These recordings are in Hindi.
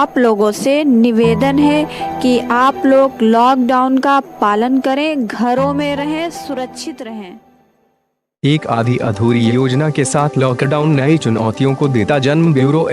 आप लोगों से निवेदन है कि आप लोग लॉकडाउन का पालन करें, घरों में रहें, सुरक्षित रहें। एक आधी अधूरी योजना के साथ लॉकडाउन नई चुनौतियों को देता जन्म। ब्यूरो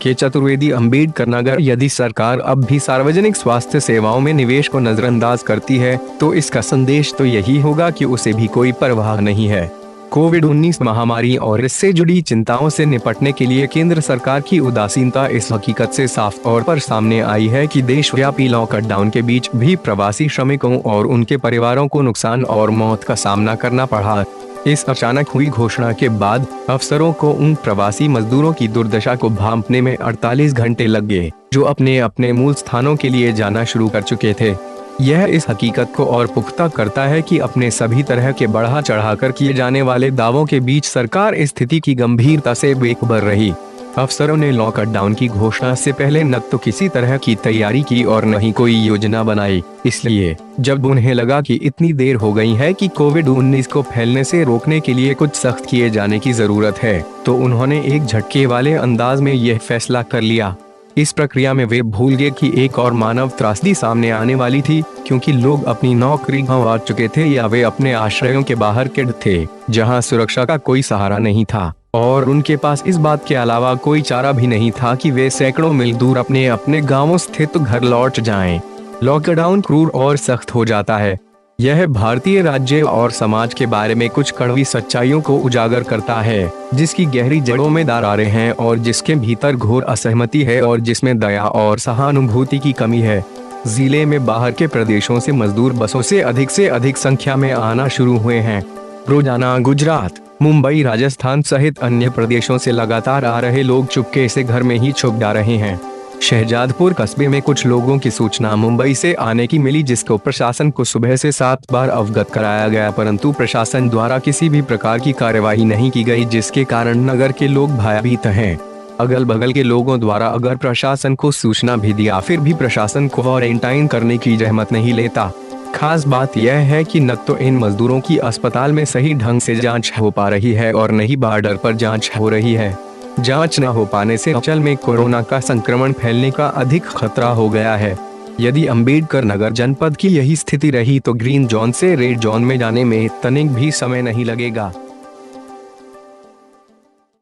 के चतुर्वेदी, अम्बेडकर नगर। यदि सरकार अब भी सार्वजनिक स्वास्थ्य सेवाओं में निवेश को नजरअंदाज करती है तो इसका संदेश तो यही होगा कि उसे भी कोई परवाह नहीं है। कोविड-19 महामारी और इससे जुड़ी चिंताओं से निपटने के लिए केंद्र सरकार की उदासीनता इस हकीकत से साफ तौर पर सामने आई है कि देशव्यापी लॉकडाउन के बीच भी प्रवासी श्रमिकों और उनके परिवारों को नुकसान और मौत का सामना करना पड़ा। इस अचानक हुई घोषणा के बाद अफसरों को उन प्रवासी मजदूरों की दुर्दशा को भांपने में 48 घंटे लग गए जो अपने अपने मूल स्थानों के लिए जाना शुरू कर चुके थे। यह इस हकीकत को और पुख्ता करता है कि अपने सभी तरह के बढ़ा चढ़ाकर किए जाने वाले दावों के बीच सरकार स्थिति की गंभीरता से बेखबर रही। अफसरों ने लॉकडाउन की घोषणा से पहले न तो किसी तरह की तैयारी की और न ही कोई योजना बनाई। इसलिए जब उन्हें लगा कि इतनी देर हो गई है कि कोविड-19 को फैलने से रोकने के लिए कुछ सख्त किए जाने की जरूरत है, तो उन्होंने एक झटके वाले अंदाज में यह फैसला कर लिया। इस प्रक्रिया में वे भूल गए कि एक और मानव त्रासदी सामने आने वाली थी, क्योंकि लोग अपनी नौकरी गंवा चुके थे या वे अपने आश्रयों के बाहर कैद थे, जहां सुरक्षा का कोई सहारा नहीं था और उनके पास इस बात के अलावा कोई चारा भी नहीं था कि वे सैकड़ों मील दूर अपने अपने गांवों स्थित घर लौट जाएं। लॉकडाउन क्रूर और सख्त हो जाता है। यह भारतीय राज्य और समाज के बारे में कुछ कड़वी सच्चाइयों को उजागर करता है, जिसकी गहरी जड़ों में दरारें हैं और जिसके भीतर घोर असहमति है और जिसमें दया और सहानुभूति की कमी है। जिले में बाहर के प्रदेशों से मजदूर बसों से अधिक संख्या में आना शुरू हुए हैं। रोजाना गुजरात, मुंबई, राजस्थान सहित अन्य प्रदेशों से लगातार आ रहे लोग चुपके से घर में ही छुप जा रहे हैं। शहजादपुर कस्बे में कुछ लोगों की सूचना मुंबई से आने की मिली, जिसको प्रशासन को सुबह से 7 बार अवगत कराया गया, परंतु प्रशासन द्वारा किसी भी प्रकार की कार्यवाही नहीं की गई, जिसके कारण नगर के लोग भयभीत हैं। अगल बगल के लोगों द्वारा अगर प्रशासन को सूचना भी दिया फिर भी प्रशासन क्वारंटाइन करने की जहमत नहीं लेता। खास बात यह है कि न तो इन मजदूरों की अस्पताल में सही ढंग से जांच हो पा रही है और न ही बॉर्डर पर जांच हो रही है। जांच न हो पाने से अंचल में कोरोना का संक्रमण फैलने का अधिक खतरा हो गया है। यदि अम्बेडकर नगर जनपद की यही स्थिति रही तो ग्रीन जोन से रेड जोन में जाने में तनिक भी समय नहीं लगेगा।